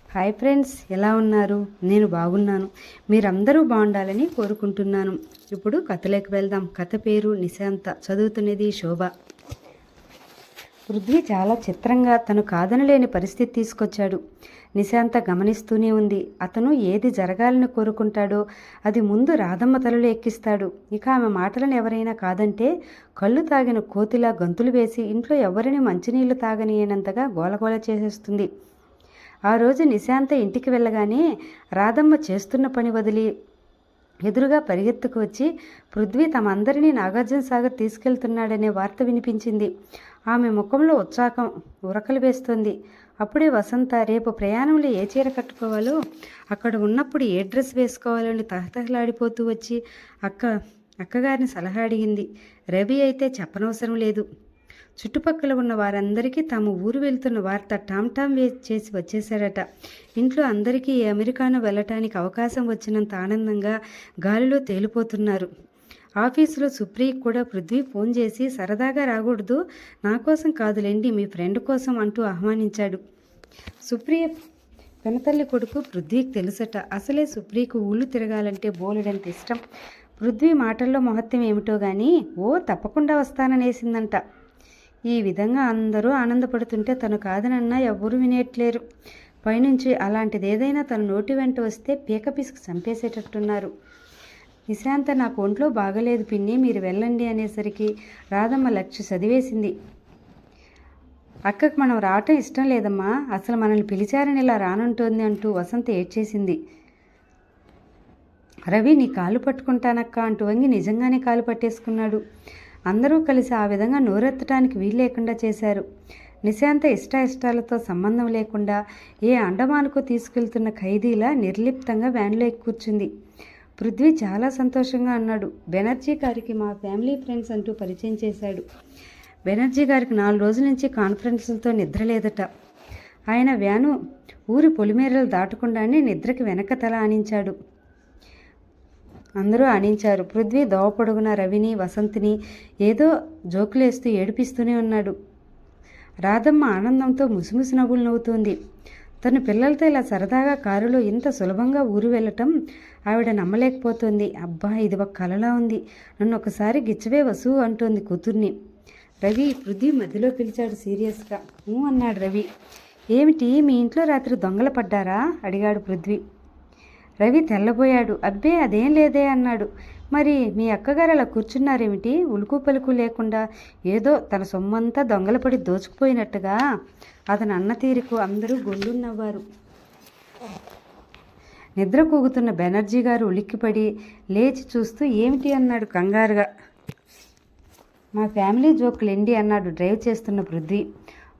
Hi friends, ఎలా ఉన్నారు? నేను బాగున్నాను. మీరందరూ బాగుండాలని కోరుకుంటున్నాను. ఇప్పుడు కథలోకి వెళ్దాం. కథ పేరు నిశాంత. చదువుతున్నది శోభ. పృథ్వీ చాలా చిత్రంగా తను కాదనలేని పరిస్థితి తీసుకొచ్చాడు. నిశాంత గమనిస్తూనే ఉంది. అతను ఏది జరగాలని కోరుకుంటాడో అది ముందు రాధమ్మ తలలో ఎక్కిస్తాడు. ఇక ఆమె మాటలను ఎవరైనా కాదంటే కళ్ళు తాగిన కోతిలా గంతులు వేసి ఇంట్లో ఎవరిని మంచినీళ్లు తాగనీయనంతగా గోలగోల చేసేస్తుంది. ఆ రోజు నిశాంత ఇంటికి వెళ్ళగానే రాధమ్మ చేస్తున్న పని వదిలి ఎదురుగా పరిగెత్తుకు వచ్చి పృథ్వీ తమ అందరినీ నాగార్జున సాగర్ తీసుకెళ్తున్నాడనే వార్త వినిపించింది. ఆమె ముఖంలో ఉత్సాహం ఉరకలు వేస్తోంది. అప్పుడే వసంత రేపు ప్రయాణంలో ఏ చీర కట్టుకోవాలో, అక్కడ ఉన్నప్పుడు ఏ డ్రెస్ వేసుకోవాలని తహతహలాడిపోతూ వచ్చి అక్కగారిని సలహా అడిగింది. రవి అయితే చెప్పనవసరం లేదు. చుట్టుపక్కల ఉన్న వారందరికీ తాము ఊరు వెళ్తున్న వార్త టామ్ చేసి వచ్చేశాడట. ఇంట్లో అందరికీ అమెరికాను వెళ్ళటానికి అవకాశం వచ్చినంత ఆనందంగా గాలిలో తేలిపోతున్నారు. ఆఫీసులో సుప్రియకు కూడా పృథ్వీ ఫోన్ చేసి సరదాగా రాకూడదు, నా కోసం కాదులేండి మీ ఫ్రెండ్ కోసం అంటూ ఆహ్వానించాడు. సుప్రియ పెనతల్లి కొడుకు పృథ్వీకి తెలుసట. అసలే సుప్రియకు ఊళ్ళు తిరగాలంటే బోలెడంత ఇష్టం. పృథ్వీ మాటల్లో మహత్యం ఏమిటో కానీ తప్పకుండా వస్తాననేసిందంట. ఈ విధంగా అందరూ ఆనందపడుతుంటే తను కాదనన్నా ఎవ్వరూ వినేట్లేరు. పైనుంచి అలాంటిది ఏదైనా తన నోటి వెంట వస్తే పీక పిసుకు చంపేసేటట్టున్నారు. నిశాంత నాకు ఒంట్లో బాగలేదు పిన్ని, మీరు వెళ్ళండి అనేసరికి రాధమ్మ లక్ష్య చదివేసింది. అక్కకు మనం రావటం ఇష్టం లేదమ్మా, అసలు మనల్ని పిలిచారని ఇలా రానుంటోంది అంటూ వసంత ఏడ్చేసింది. రవి నీ కాలు పట్టుకుంటానక్క అంటూ వంగి నిజంగానే కాలు పట్టేసుకున్నాడు. అందరూ కలిసి ఆ విధంగా నోరెత్తడానికి వీలు లేకుండా చేశారు. నిశాంత ఇష్టాలతో సంబంధం లేకుండా ఏ అండమానుకో తీసుకెళ్తున్న ఖైదీలా నిర్లిప్తంగా వ్యాన్లో ఎక్కి కూర్చుంది. పృథ్వీ చాలా సంతోషంగా అన్నాడు. బెనర్జీ గారికి మా ఫ్యామిలీ ఫ్రెండ్స్ అంటూ పరిచయం చేశాడు. బెనర్జీ గారికి 4 రోజుల నుంచి కాన్ఫరెన్సులతో నిద్ర లేదట. ఆయన వ్యాను ఊరి పొలిమేరలు దాటకుండానే నిద్రకి వెనక తల ఆనించాడు. అందరూ ఆనించారు. పృథ్వీ దోవపొడుగున రవిని వసంతిని ఏదో జోకులేస్తూ ఏడిపిస్తూనే ఉన్నాడు. రాధమ్మ ఆనందంతో ముసిముసి నవ్వులు నవ్వుతోంది. తన పిల్లలతో ఇలా సరదాగా కారులో ఇంత సులభంగా ఊరు వెళ్ళటం ఆవిడ నమ్మలేకపోతుంది. అబ్బా, ఇది ఒక కలలా ఉంది, నన్ను ఒకసారి గిచ్చవే వసు అంటోంది కూతుర్ని. రవి పృథ్వీ మధ్యలో పిలిచాడు సీరియస్గా. అన్నాడు రవి. ఏమిటి, మీ ఇంట్లో రాత్రి దొంగలు పడ్డారా అడిగాడు పృథ్వీ. రవి తెల్లబోయాడు. అబ్బే అదేం లేదే అన్నాడు. మరి మీ అక్కగారు అలా కూర్చున్నారేమిటి, ఉలుకు పలుకు లేకుండా, ఏదో తన సొమ్మంతా దొంగల పడి దోచుకుపోయినట్టుగా? అతను అన్న తీరుకు అందరూ గొల్లు నవ్వారు. నిద్ర కూగుతున్న బెనర్జీ గారు ఉలిక్కిపడి లేచి చూస్తూ ఏమిటి అన్నాడు కంగారుగా. మా ఫ్యామిలీ జోకులేండి అన్నాడు డ్రైవ్ చేస్తున్న పృథ్వీ.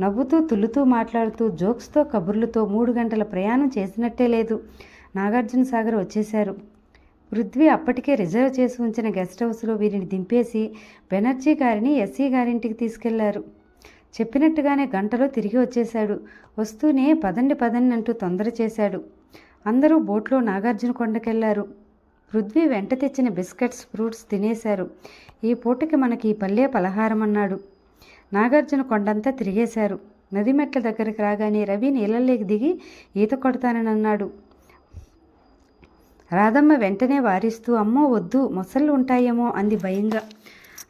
నవ్వుతూ తుల్లుతూ మాట్లాడుతూ జోక్స్తో కబుర్లతో 3 గంటల ప్రయాణం చేసినట్టే లేదు. నాగార్జున సాగర్ వచ్చేశారు. పృథ్వీ అప్పటికే రిజర్వ్ చేసి ఉంచిన గెస్ట్ హౌస్లో వీరిని దింపేసి బెనర్జీ గారిని ఎస్సీ గారింటికి తీసుకెళ్లారు. చెప్పినట్టుగానే గంటలో తిరిగి వచ్చేశాడు. వస్తూనే పదండి అంటూ తొందర చేశాడు. అందరూ బోట్లో నాగార్జున కొండకెళ్లారు. పృథ్వీ వెంట తెచ్చిన బిస్కెట్స్ ఫ్రూట్స్ తినేశారు. ఈ పూటకి మనకి ఈ పల్లె పలహారం అన్నాడు. నాగార్జున కొండంతా తిరిగేశారు. నది మెట్ల దగ్గరికి రాగానే రవి నీళ్ళల్లోకి దిగి ఈత కొడతానని అన్నాడు. రాధమ్మ వెంటనే వారిస్తూ అమ్మో వద్దు, మొసళ్ళు ఉంటాయేమో అంది భయంగా.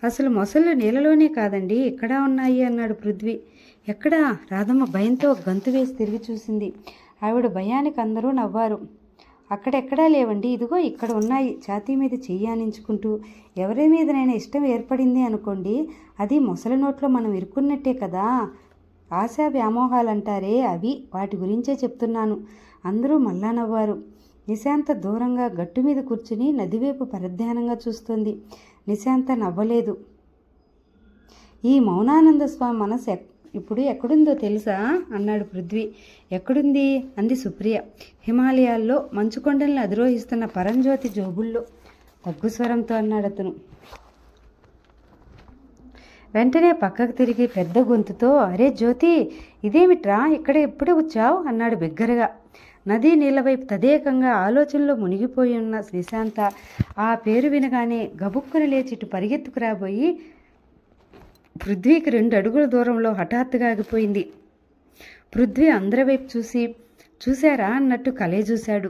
అసలు మొసళ్ళు నీళ్ళలోనే కాదండి, ఎక్కడా ఉన్నాయి అన్నాడు పృథ్వీ. ఎక్కడా? రాధమ్మ భయంతో గంతు వేసి తిరిగి చూసింది. ఆవిడ భయానికి అందరూ నవ్వారు. అక్కడెక్కడా లేవండి, ఇదిగో ఇక్కడ ఉన్నాయి. ఛాతీ మీద చెయ్యానించుకుంటూ ఎవరి మీదనైనా ఇష్టం ఏర్పడింది అనుకోండి, అది మొసలి నోట్లో మనం ఇరుక్కున్నట్టే కదా. ఆశా వ్యామోహాలంటారే అవి, వాటి గురించే చెప్తున్నాను. అందరూ మళ్ళా నవ్వారు. నిశాంత దూరంగా గట్టు మీద కూర్చుని నదివైపు పరధ్యానంగా చూస్తుంది. నిశాంత నవ్వలేదు. ఈ మౌనానంద స్వామి మనసు ఇప్పుడు ఎక్కడుందో తెలుసా అన్నాడు పృథ్వీ. ఎక్కడుంది అంది సుప్రియ. హిమాలయాల్లో మంచుకొండల్ని అధిరోహిస్తున్న పరంజ్యోతి జోబుల్లో తగ్గు స్వరంతో అన్నాడు అతను. వెంటనే పక్కకు తిరిగి పెద్ద గొంతుతో అరే జ్యోతి, ఇదేమిట్రా ఇక్కడ ఎప్పుడు వచ్చావు అన్నాడు బిగ్గరగా. నదీ నీళ్ల వైపు తదేకంగా ఆలోచనలో మునిగిపోయి ఉన్న నిశాంత ఆ పేరు వినగానే గబుక్కున లేచి ఇటు పరిగెత్తుకు రాబోయి పృథ్వీకి 2 అడుగుల దూరంలో హఠాత్తుగా ఆగిపోయింది. పృథ్వీ అందరి వైపు చూసి చూశారా అన్నట్టు కలే చూశాడు.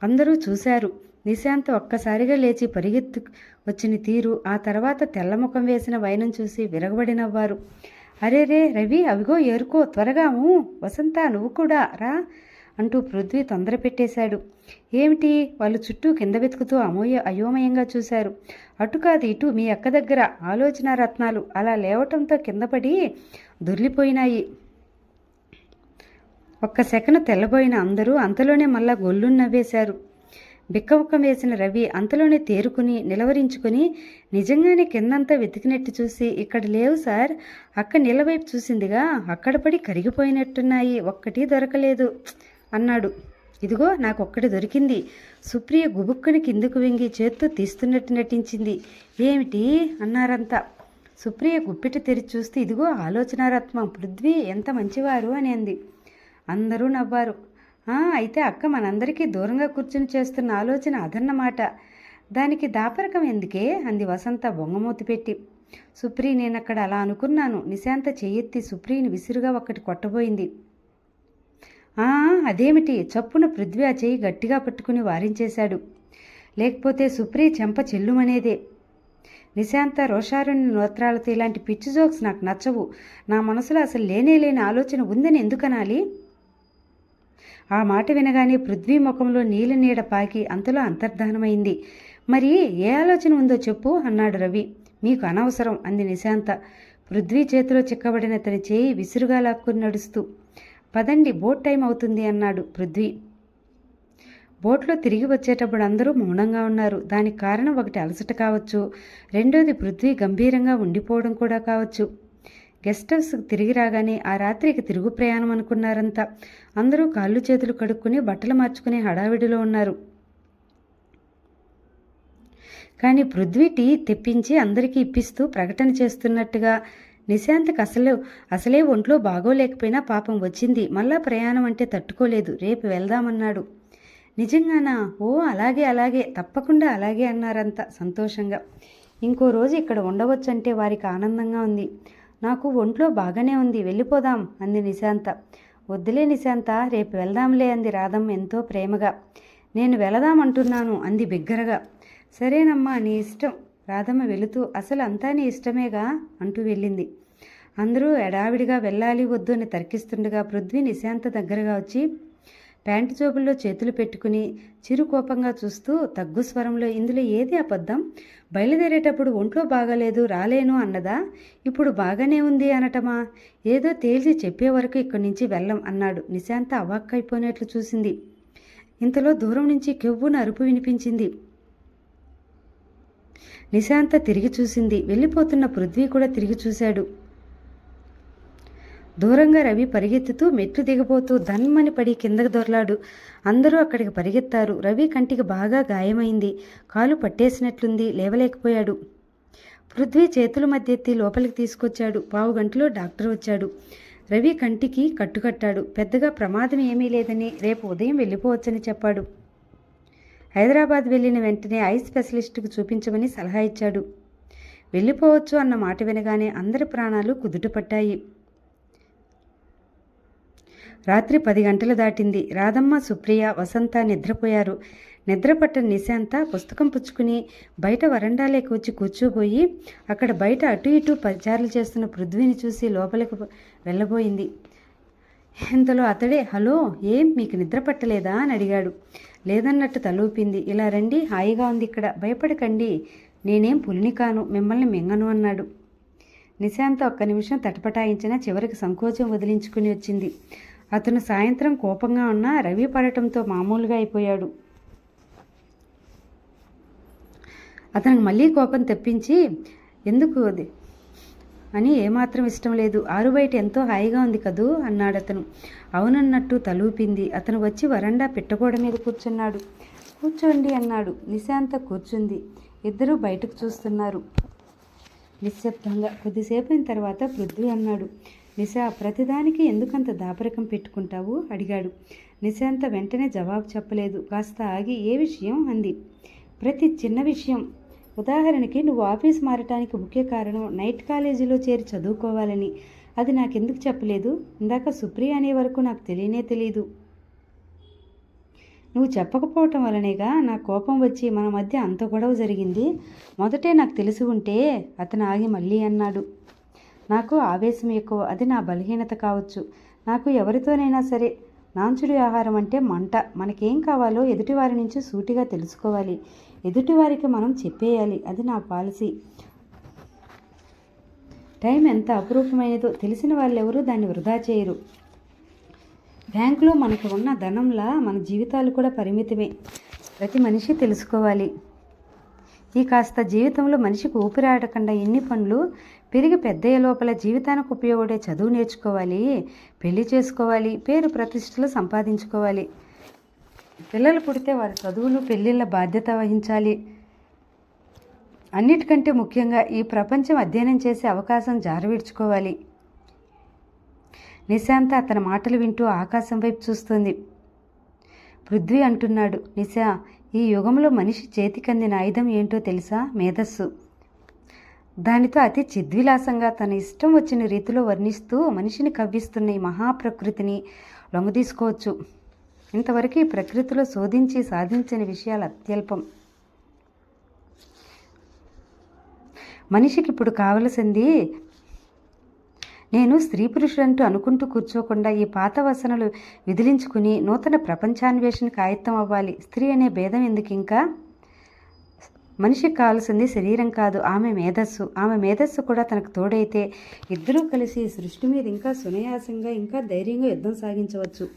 అందరూ చూశారు. నిశాంత ఒక్కసారిగా లేచి పరిగెత్తు వచ్చిన తీరు, ఆ తర్వాత తెల్లముఖం వేసిన వైనం చూసి విరగబడి నవ్వారు. అరే రే రవి, అవిగో ఏరుకో త్వరగా, వసంత నువ్వు కూడా రా అంటూ పృథ్వీ తొందర పెట్టేశాడు. ఏమిటి? వాళ్ళు చుట్టూ కింద వెతుకుతూ అయోమయంగా చూశారు. అటు కాదు ఇటు, మీ అక్క దగ్గర ఆలోచన రత్నాలు అలా లేవటంతో కింద పడి దొర్లిపోయినాయి. ఒక్క సెకను తెల్లబోయిన అందరూ అంతలోనే మళ్ళా గొల్లును నవ్వేశారు. బిక్కముఖం వేసిన రవి అంతలోనే తేరుకుని నిలవరించుకుని నిజంగానే కిందంతా వెతికినట్టు చూసి, ఇక్కడ లేవు సార్, అక్క నీళ్ళవైపు చూసిందిగా, అక్కడ పడి కరిగిపోయినట్టున్నాయి, ఒక్కటి దొరకలేదు అన్నాడు. ఇదిగో నాకొక్కటి దొరికింది. సుప్రియ గుబుక్కుని కిందకు వెంగి చేత్తో తీస్తున్నట్టు నటించింది. ఏమిటి అన్నారంతా. సుప్రియ గుప్పిట తెరిచి చూస్తే ఇదిగో ఆలోచనారత్నం, పృథ్వీ ఎంత మంచివారు అని అంది. అందరూ నవ్వారు. అయితే అక్క మనందరికీ దూరంగా కూర్చుని చేస్తున్న ఆలోచన అదన్నమాట. దానికి దాపరకం ఎందుకే అంది వసంత బొంగమూతి పెట్టి. సుప్రి, నేనక్కడ అలా అనుకున్నాను. నిశాంత చెయ్యెత్తి సుప్రిని విసురుగా ఒక్కటి కొట్టబోయింది. అదేమిటి? చప్పున పృథ్వీ ఆ చెయ్యి గట్టిగా పట్టుకుని వారించేశాడు. లేకపోతే సుప్రి చెంప చెల్లుమనేదే. నిశాంత రోషారుని నోత్రాలతో ఇలాంటి పిచ్చి జోక్స్ నాకు నచ్చవు. నా మనసులో అసలు లేని ఆలోచన ఉందని ఎందుకనాలి? ఆ మాట వినగానే పృథ్వీ ముఖంలో నీళ్ళ నీడ పాకి అంతలో అంతర్ధానమైంది. మరి ఏ ఆలోచన ఉందో చెప్పు అన్నాడు రవి. మీకు అనవసరం అంది నిశాంత పృథ్వీ చేతిలో చిక్కబడిన తన చేయి విసురుగా లాక్కుని నడుస్తూ. పదండి, బోట్ టైం అవుతుంది అన్నాడు పృథ్వీ. బోట్లో తిరిగి వచ్చేటప్పుడు అందరూ మౌనంగా ఉన్నారు. దానికి కారణం ఒకటి అలసట కావచ్చు, రెండోది పృథ్వీ గంభీరంగా ఉండిపోవడం కూడా కావచ్చు. గెస్ట్ హౌస్కి తిరిగి రాగానే ఆ రాత్రికి తిరుగు ప్రయాణం అనుకున్నారంతా. అందరూ కాళ్ళు చేతులు కడుక్కుని బట్టలు మార్చుకునే హడావిడిలో ఉన్నారు. కానీ పృథ్వీ టీ తెప్పించి అందరికీ ఇప్పిస్తూ ప్రకటన చేస్తున్నట్టుగా, నిశాంత్కి అసలే ఒంట్లో బాగోలేకపోయినా పాపం వచ్చింది, మళ్ళా ప్రయాణం అంటే తట్టుకోలేదు, రేపు వెళ్దామన్నాడు. నిజంగానా? ఓ అలాగే అలాగే, తప్పకుండా అలాగే అన్నారంతా సంతోషంగా. ఇంకో రోజు ఇక్కడ ఉండవచ్చంటే వారికి ఆనందంగా ఉంది. నాకు ఒంట్లో బాగానే ఉంది, వెళ్ళిపోదాం అంది నిశాంత. వద్దులే నిశాంత, రేపు వెళ్దాంలే అంది రాధమ్మ ఎంతో ప్రేమగా. నేను వెళదామంటున్నాను అంది బిగ్గరగా. సరేనమ్మా, నీ ఇష్టం రాధమ్మ వెళుతూ. అసలు అంతా నీ ఇష్టమేగా అంటూ వెళ్ళింది. అందరూ ఎడావిడిగా వెళ్ళాలి వద్దు అని తర్కిస్తుండగా పృథ్వీ నిశాంత దగ్గరగా వచ్చి ప్యాంటు జోబుల్లో చేతులు పెట్టుకుని చిరుకోపంగా చూస్తూ తగ్గు స్వరంలో, ఇందులో ఏది అబద్ధం? బయలుదేరేటప్పుడు ఒంట్లో బాగాలేదు రాలేను అన్నదా? ఇప్పుడు బాగానే ఉంది అనటమా? ఏదో తేల్చి చెప్పే వరకు ఇక్కడి నుంచి వెళ్ళం అన్నాడు. నిశాంత అవాక్కైపోయినట్లు చూసింది. ఇంతలో దూరం నుంచి కెవ్వున అరుపు వినిపించింది. నిశాంత తిరిగి చూసింది. వెళ్ళిపోతున్న పృథ్వీ కూడా తిరిగి చూశాడు. దూరంగా రవి పరిగెత్తుతూ మెట్లు దిగబోతూ ధన్మని పడి కిందకు దొర్లాడు. అందరూ అక్కడికి పరిగెత్తారు. రవి కంటికి బాగా గాయమైంది, కాలు పట్టేసినట్లుంది, లేవలేకపోయాడు. పృథ్వీ చేతుల మధ్య ఎత్తి లోపలికి తీసుకొచ్చాడు. 15 గంటలో డాక్టర్ వచ్చాడు. రవి కంటికి కట్టుకట్టాడు. పెద్దగా ప్రమాదం ఏమీ లేదని, రేపు ఉదయం వెళ్ళిపోవచ్చని చెప్పాడు. హైదరాబాద్ వెళ్ళిన వెంటనే ఐ స్పెషలిస్టుకు చూపించమని సలహా ఇచ్చాడు. వెళ్ళిపోవచ్చు అన్న మాట వినగానే అందరి ప్రాణాలు కుదుటపట్టాయి. రాత్రి 10 గంటలు దాటింది. రాధమ్మ, సుప్రియ, వసంత నిద్రపోయారు. నిద్రపట్టని నిశాంత పుస్తకం పుచ్చుకుని బయట వరండాలోకి వచ్చి కూర్చోబోయి అక్కడ బయట అటు ఇటు పచారులు చేస్తున్న పృథ్వీని చూసి లోపలికి వెళ్ళబోయింది. ఇంతలో అతడే, హలో, ఏం మీకు నిద్ర పట్టలేదా అని అడిగాడు. లేదన్నట్టు తలూపింది. ఇలా రండి, హాయిగా ఉంది ఇక్కడ, భయపడకండి, నేనేం పులిని కాను, మిమ్మల్ని మింగను అన్నాడు. నిశాంత ఒక్క నిమిషం తటపటాయించినా చివరికి సంకోచం వదిలించుకుని వచ్చింది. అతను సాయంత్రం కోపంగా ఉన్నా రవి పడటంతో మామూలుగా అయిపోయాడు. అతనికి మళ్ళీ కోపం తెప్పించి, ఎందుకు అది అని ఏమాత్రం ఇష్టం లేదు, ఆరుబయట ఎంతో హాయిగా ఉంది కదూ అన్నాడు అతను. అవునన్నట్టు తలూపింది. అతను వచ్చి వరండా పిట్టగోడ మీద కూర్చున్నాడు. కూర్చోండి అన్నాడు. నిశాంత కూర్చుంది. ఇద్దరూ బయటకు చూస్తున్నారు నిశ్శబ్దంగా. కొద్దిసేపైన తర్వాత పృథ్వీ అన్నాడు, నిశా, ప్రతిదానికి ఎందుకంత దాపరికం పెట్టుకుంటావు అడిగాడు. నిశాంత వెంటనే జవాబు చెప్పలేదు. కాస్త ఆగి, ఏ విషయం అంది. ప్రతి చిన్న విషయం. ఉదాహరణకి నువ్వు ఆఫీస్ మారటానికి ముఖ్య కారణం నైట్ కాలేజీలో చేరి చదువుకోవాలని. అది నాకెందుకు చెప్పలేదు? ఇందాక సుప్రియ అనే వరకు నాకు తెలియనే తెలీదు. నువ్వు చెప్పకపోవటం వలనేగా నా కోపం వచ్చి మన మధ్య అంత గొడవ జరిగింది. మొదటే నాకు తెలిసి ఉంటే అతను ఆగి మళ్ళీ అన్నాడు. నాకు ఆవేశం ఎక్కువ, అది నా బలహీనత కావచ్చు. నాకు ఎవరితోనైనా సరే నాంచుడి ఆహారం అంటే మంట. మనకేం కావాలో ఎదుటివారి నుంచి సూటిగా తెలుసుకోవాలి, ఎదుటివారికి మనం చెప్పేయాలి. అది నా పాలసీ. టైం ఎంత అపురూపమైనదో తెలిసిన వాళ్ళెవరూ దాన్ని వృధా చేయరు. బ్యాంకులో మనకు ఉన్న ధనంలా మన జీవితాలు కూడా పరిమితమే. ప్రతి మనిషి తెలుసుకోవాలి. ఈ కాస్త జీవితంలో మనిషికి ఊపిరాడకుండా ఎన్ని పనులు. పెరిగి పెద్దయ్య లోపల జీవితానికి ఉపయోగపడే చదువు నేర్చుకోవాలి, పెళ్లి చేసుకోవాలి, పేరు ప్రతిష్టలు సంపాదించుకోవాలి. పిల్లలు పుడితే వారి చదువులు పెళ్ళిళ్ళ బాధ్యత వహించాలి. అన్నిటికంటే ముఖ్యంగా ఈ ప్రపంచం అధ్యయనం చేసే అవకాశం జారవిడ్చుకోవాలి. నిశాంత అతని మాటలు వింటూ ఆకాశం వైపు చూస్తుంది. పృథ్వీ అంటున్నాడు, నిశా, ఈ యుగంలో మనిషి చేతికందిన ఆయుధం ఏంటో తెలుసా? మేధస్సు. దానితో అతి చిద్విలాసంగా తన ఇష్టం వచ్చిన రీతిలో వర్ణిస్తూ మనిషిని కవ్విస్తున్న ఈ మహాప్రకృతిని లొంగదీసుకోవచ్చు. ఇంతవరకు ఈ ప్రకృతిలో శోధించి సాధించని విషయాలు అత్యల్పం. మనిషికి ఇప్పుడు కావలసింది నేను స్త్రీ పురుషులంటూ అనుకుంటూ కూర్చోకుండా ఈ పాత వసనలు విదిలించుకుని నూతన ప్రపంచాన్వేషణకు ఆయత్తం అవ్వాలి. స్త్రీ అనే భేదం ఎందుకు? ఇంకా మనిషికి కావాల్సింది శరీరం కాదు, ఆమె మేధస్సు. ఆమె మేధస్సు కూడా తనకు తోడైతే ఇద్దరూ కలిసి సృష్టి మీద ఇంకా సునాయాసంగా ఇంకా ధైర్యంగా యుద్ధం సాగించవచ్చు.